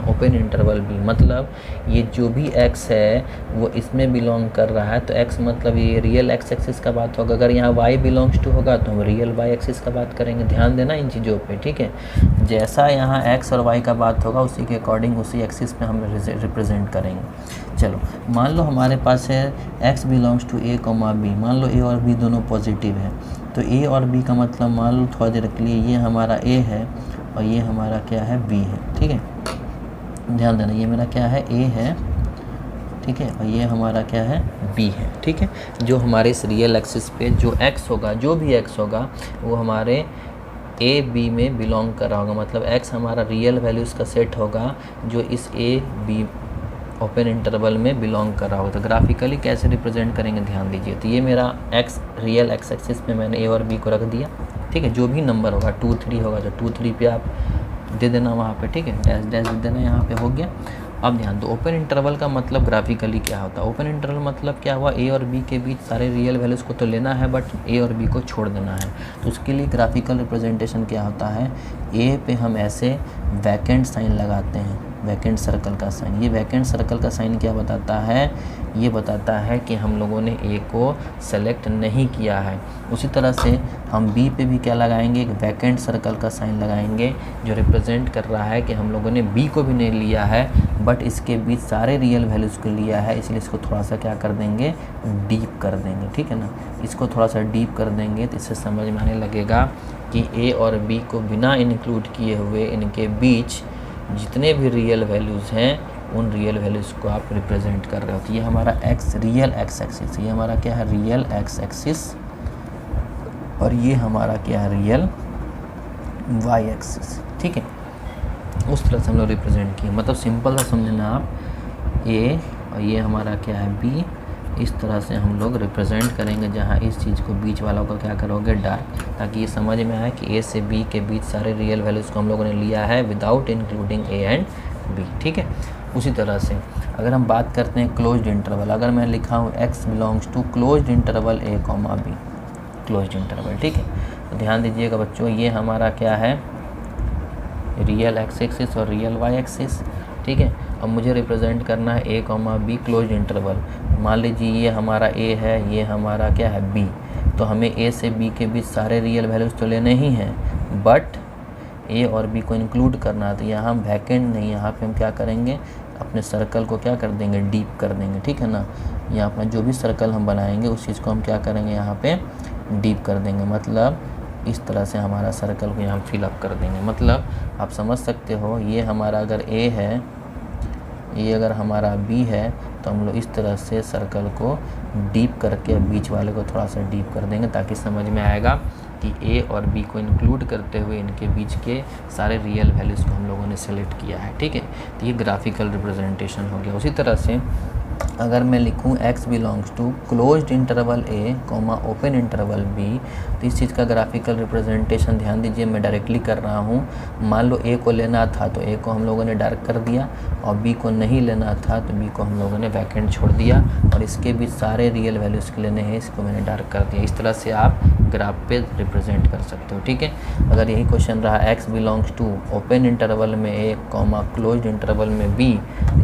Speaker 1: open interval B, मतलब ये जो भी x है वो इसमें बिलोंग कर रहा है, तो x मतलब ये रियल x एक्सिस का बात होगा। अगर यहाँ y बिलोंग्स टू होगा तो हम रियल y एक्सिस का बात करेंगे। ध्यान देना इन चीज़ों पे, ठीक है। जैसा यहाँ x और y का बात होगा उसी के अकॉर्डिंग उसी एक्सिस पे हम रिप्रेजेंट करेंगे। चलो मान लो हमारे पास है x belongs to A, B, मान लो A और B दोनों पॉजिटिव है, तो A और B का मतलब मान लो थोड़ा देर के लिए ये हमारा A है और ये हमारा क्या है, B है, ठीक है। ध्यान देना ये मेरा क्या है, A है, ठीक है, और ये हमारा क्या है, B है, ठीक है। जो हमारे इस रियल एक्सिस पे जो x होगा, जो भी x होगा वो हमारे A B में बिलोंग कर रहा होगा, मतलब x हमारा रियल वैल्यूज़ का सेट होगा जो इस A B ओपन इंटरवल में बिलोंग कर रहा होगा। तो ग्राफिकली कैसे रिप्रेजेंट करेंगे ध्यान दीजिए। तो ये मेरा x रियल x एक्सिस पे मैंने A और B को रख दिया, ठीक है। जो भी नंबर होगा 2 3 होगा तो 2 3 पे आप दे देना वहाँ पे, ठीक है, डैश डैश दे देना, यहाँ पे हो गया। अब ध्यान दो ओपन इंटरवल का मतलब ग्राफिकली क्या होता है। ओपन इंटरवल मतलब क्या हुआ, A और B के बीच सारे रियल वैल्यूज़ को तो लेना है बट A और B को छोड़ देना है। तो उसके लिए ग्राफिकल रिप्रेजेंटेशन क्या होता है, A पे हम ऐसे वैकेंट साइन लगाते हैं, वैकेंट सर्कल का साइन। ये वैकेंट सर्कल का साइन क्या बताता है, ये बताता है कि हम लोगों ने A को सेलेक्ट नहीं किया है। उसी तरह से हम B पे भी क्या लगाएंगे, एक वैकेंट सर्कल का साइन लगाएंगे जो रिप्रेजेंट कर रहा है कि हम लोगों ने B को भी नहीं लिया है बट इसके बीच सारे रियल वैल्यूज़ को लिया है, इसलिए इसको थोड़ा सा क्या कर देंगे, डीप कर देंगे, ठीक है ना। इसको थोड़ा सा डीप कर देंगे तो इससे समझ में आने लगेगा कि A और B को बिना इंक्लूड किए हुए इनके बीच जितने भी रियल वैल्यूज़ हैं उन रियल वैल्यूज़ को आप रिप्रेजेंट कर रहे हो। तो ये हमारा रियल एक्स एक्सिस, ये हमारा क्या है, रियल एक्स एक्सिस, और ये हमारा क्या है, रियल वाई एक्सिस, ठीक है। उस तरह से हम लोग रिप्रेजेंट किए, मतलब सिंपल सा समझना आप, A और ये हमारा क्या है, B, इस तरह से हम लोग रिप्रेजेंट करेंगे, जहाँ इस चीज़ को बीच वालों को क्या करोगे, डार्क, ताकि ये समझ में आए कि A से B के बीच सारे रियल वैल्यूज़ को हम लोगों ने लिया है without including A and B, ठीक है। उसी तरह से अगर हम बात करते हैं क्लोज्ड इंटरवल, अगर मैं लिखा हूँ x belongs to closed interval A, B, closed interval, ठीक है। तो ध्यान दीजिएगा बच्चों, ये हमारा क्या है, रियल एक्स एक्सिस और रियल वाई एक्सिस, ठीक है। अब मुझे रिप्रेजेंट करना है A, B क्लोज्ड इंटरवल। मान लीजिए ये हमारा A है, ये हमारा क्या है, B, तो हमें A से B के बीच सारे रियल वैल्यूज़ तो लेने ही हैं बट A और B को इंक्लूड करना है। तो यहाँ हम वैकेंट नहीं, यहाँ पे हम क्या करेंगे, अपने सर्कल को क्या कर देंगे, डीप कर देंगे, ठीक है ना। यहाँ अपना जो भी सर्कल हम बनाएंगे उस चीज़ को हम क्या करेंगे, यहाँ पे डीप कर देंगे। मतलब इस तरह से हमारा सर्कल को यहाँ फिलअप कर देंगे। मतलब आप समझ सकते हो, ये हमारा अगर ए है, ये अगर हमारा बी है, तो हम लोग इस तरह से सर्कल को डीप करके बीच वाले को थोड़ा सा डीप कर देंगे, ताकि समझ में आएगा कि ए और बी को इंक्लूड करते हुए इनके बीच के सारे रियल वैल्यूज़ को हम लोगों ने सेलेक्ट किया है, ठीक है। तो ये ग्राफिकल रिप्रेजेंटेशन हो गया। उसी तरह से अगर मैं लिखूँ x belongs to closed interval a comma open interval b, तो इस चीज़ का ग्राफिकल रिप्रेजेंटेशन ध्यान दीजिए मैं डायरेक्टली कर रहा हूँ। मान लो a को लेना था तो a को हम लोगों ने डार्क कर दिया, और b को नहीं लेना था तो b को हम लोगों ने वैकेंट छोड़ दिया, और इसके बीच सारे रियल वैल्यूज़ के लेने हैं, इसको मैंने डार्क कर दिया। इस तरह से आप ग्राफ पे रिप्रेजेंट कर सकते हो, ठीक है। अगर यही क्वेश्चन रहा x belongs to open interval में a कॉमा क्लोज्ड इंटरवल में b,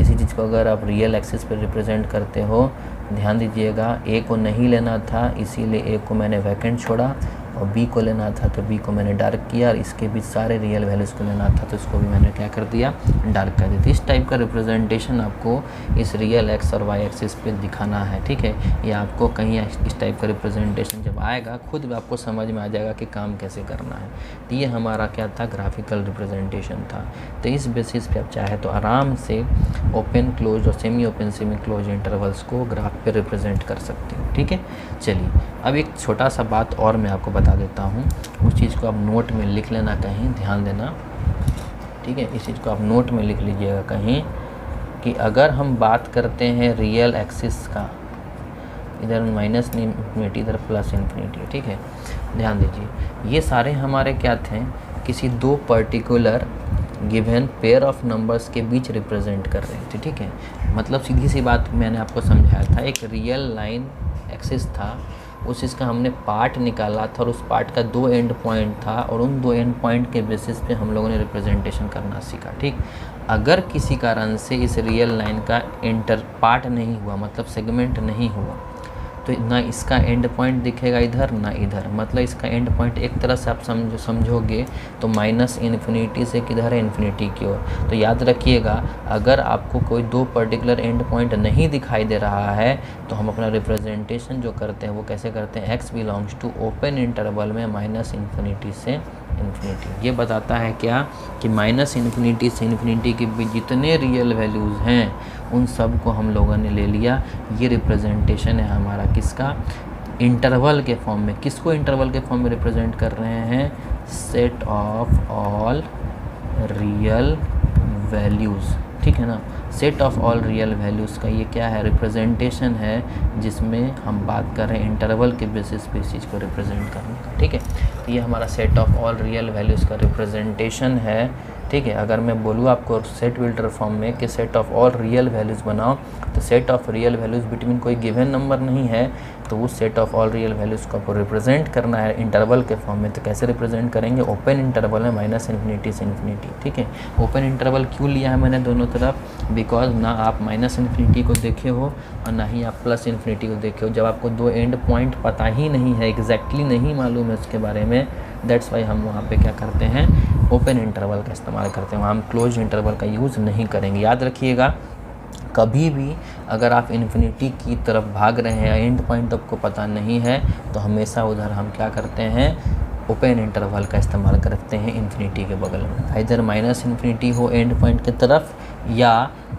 Speaker 1: इसी चीज़ को अगर आप रियल एक्सिस पे रिप्रेजेंट करते हो, ध्यान दीजिएगा a को नहीं लेना था इसीलिए a को मैंने वैकेंट छोड़ा, और b को लेना था तो b को मैंने डार्क किया, और इसके बीच सारे रियल वैल्यूज़ को लेना था तो इसको भी मैंने क्या कर दिया, डार्क कर दिया। इस टाइप का रिप्रेजेंटेशन आपको इस रियल एक्स और वाई एक्सिस पे दिखाना है, ठीक है। ये आपको कहीं इस टाइप का रिप्रेजेंटेशन जब आएगा खुद आपको समझ में आ जाएगा कि काम कैसे करना है। तो ये हमारा क्या था, ग्राफिकल रिप्रेजेंटेशन था। तो इस बेसिस पे आप चाहे तो आराम से ओपन क्लोज और semi open semi close intervals को ग्राफ पे रिप्रेजेंट कर सकते हो, ठीक है। चलिए अब एक छोटा सा बात और मैं आपको बता देता हूँ, उस चीज़ को आप नोट में लिख लेना, कहीं ध्यान देना, ठीक है। इस चीज़ को आप नोट में लिख लीजिएगा कहीं, कि अगर हम बात करते हैं रियल एक्सिस का, इधर माइनस इन्फिनिटी इधर प्लस इन्फिनिटी, ठीक है। ध्यान दीजिए ये सारे हमारे क्या थे, किसी दो particular given pair of numbers के बीच रिप्रेजेंट कर रहे थे, ठीक है। मतलब सीधी सी बात मैंने आपको समझाया था, एक रियल लाइन एक्सिस था, उस चीज़ का हमने पार्ट निकाला था और उस पार्ट का दो एंड पॉइंट था, और उन दो एंड पॉइंट के बेसिस पे हम लोगों ने रिप्रेजेंटेशन करना सीखा, ठीक। अगर किसी कारण से इस रियल लाइन का इंटर पार्ट नहीं हुआ, मतलब सेगमेंट नहीं हुआ, तो ना इसका एंड पॉइंट दिखेगा इधर ना इधर, मतलब इसका एंड पॉइंट एक तरह से आप समझोगे तो माइनस इन्फिनिटी से किधर है, इन्फिनिटी की ओर। तो याद रखिएगा अगर आपको कोई दो पर्टिकुलर एंड पॉइंट नहीं दिखाई दे रहा है तो हम अपना रिप्रेजेंटेशन जो करते हैं वो कैसे करते हैं, x belongs to open interval में माइनस इन्फिनिटी से इन्फिनिटी। ये बताता है क्या कि माइनस इन्फिनिटी से इन्फिनिटी के बीच जितने रियल वैल्यूज़ हैं उन सब को हम लोगों ने ले लिया। ये रिप्रेजेंटेशन है हमारा किसका, इंटरवल के फॉर्म में। किसको इंटरवल के फॉर्म में रिप्रेजेंट कर रहे हैं, set of all real values, ठीक है ना। Set of all real values का ये क्या है, रिप्रेजेंटेशन है, जिसमें हम बात कर रहे हैं इंटरवल के बेसिस पे इस चीज़ को रिप्रेजेंट करने का, ठीक है। तो ये हमारा set of all real values का रिप्रेजेंटेशन है, ठीक है। अगर मैं बोलूँ आपको सेट बिल्डर फॉर्म में कि set of all real values बनाओ, तो set of real values between कोई गिवन नंबर नहीं है, तो उस set of all real values को आपको रिप्रेजेंट करना है इंटरवल के फॉर्म में। तो कैसे रिप्रेजेंट करेंगे, ओपन इंटरवल में माइनस इन्फिनिटी से इन्फिनिटी, ठीक है। ओपन इंटरवल क्यों लिया है मैंने दोनों तरफ, बिकॉज ना आप माइनस इन्फिनिटी को देखे हो और ना ही आप प्लस इन्फिनिटी को देखे हो। जब आपको दो एंड पॉइंट पता ही नहीं है, एग्जैक्टली नहीं मालूम है उसके बारे में, दैट्स वाई हम वहाँ पे क्या करते हैं, ओपन इंटरवल का इस्तेमाल करते हैं, वहाँ हम क्लोज इंटरवल का यूज़ नहीं करेंगे। याद रखिएगा कभी भी अगर आप इन्फिनिटी की तरफ भाग रहे हैं, एंड पॉइंट आपको पता नहीं है, तो हमेशा उधर हम क्या करते हैं, ओपन इंटरवल का इस्तेमाल करते हैं इन्फिनिटी के बगल में। इधर माइनस इन्फिनिटी हो एंड पॉइंट की तरफ या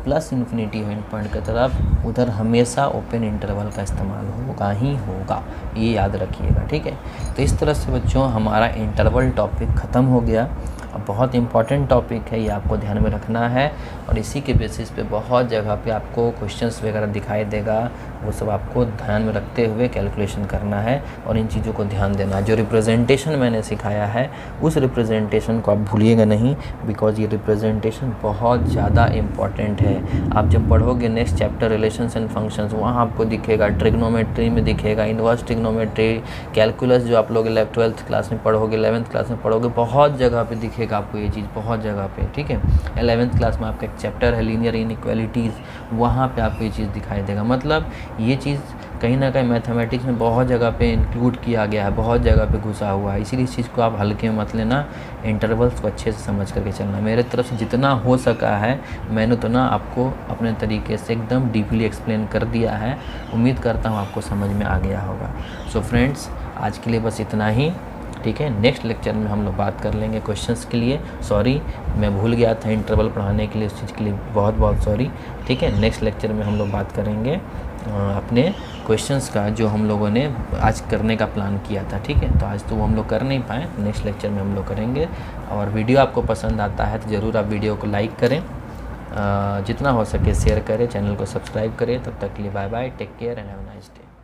Speaker 1: प्लस इन्फिनिटी हो एंड पॉइंट की तरफ, उधर हमेशा ओपन इंटरवल का इस्तेमाल होगा ही होगा, ये याद रखिएगा, ठीक है। तो इस तरह से बच्चों हमारा इंटरवल टॉपिक ख़त्म हो गया। अब बहुत इंपॉर्टेंट टॉपिक है, ये आपको ध्यान में रखना है, और इसी के बेसिस पे बहुत जगह पे आपको क्वेश्चंस वगैरह दिखाई देगा, वो सब आपको ध्यान में रखते हुए कैलकुलेशन करना है और इन चीज़ों को ध्यान देना है। जो रिप्रेजेंटेशन मैंने सिखाया है उस रिप्रेजेंटेशन को आप भूलिएगा नहीं, बिकॉज ये रिप्रेजेंटेशन बहुत ज़्यादा इम्पॉर्टेंट है। आप जब पढ़ोगे next chapter relations and functions, वहाँ आपको दिखेगा, ट्रिग्नोमेट्री में दिखेगा, इनवर्स ट्रिग्नोमेट्री, कैलकुलस जो आप लोग 12th क्लास में पढ़ोगे, 11th क्लास में पढ़ोगे, बहुत जगह पे दिखेगा आपको ये चीज़, बहुत जगह पे, ठीक है। 11th क्लास में आपका एक चैप्टर है लीनियर इनइक्वालिटीज़, वहाँ पे आपको ये चीज़ दिखाई देगा। मतलब ये चीज़ कहीं ना कहीं मैथमेटिक्स में बहुत जगह पे इंक्लूड किया गया है, बहुत जगह पे घुसा हुआ है, इसीलिए इस चीज़ को आप हल्के में मत लेना, इंटरवल्स को अच्छे से समझ करके चलना। मेरे तरफ से जितना हो सका है मैंने उतना आपको अपने तरीके से एकदम डीपली एक्सप्लेन कर दिया है। उम्मीद करता हूँ आपको समझ में आ गया होगा। सो फ्रेंड्स, आज के लिए बस इतना ही, ठीक है। नेक्स्ट लेक्चर में हम लोग बात कर लेंगे क्वेश्चंस के लिए। सॉरी, मैं भूल गया था इंटरवल पढ़ाने के लिए, उस चीज़ के लिए बहुत बहुत सॉरी, ठीक है। नेक्स्ट लेक्चर में हम लोग बात करेंगे अपने क्वेश्चंस का, जो हम लोगों ने आज करने का प्लान किया था, ठीक है। तो आज तो वो हम लोग कर नहीं पाए, नेक्स्ट लेक्चर में हम लोग करेंगे। और वीडियो आपको पसंद आता है तो ज़रूर आप वीडियो को लाइक करें, जितना हो सके शेयर करें, चैनल को सब्सक्राइब करें। तब तक के लिए bye bye, take care and have a nice day.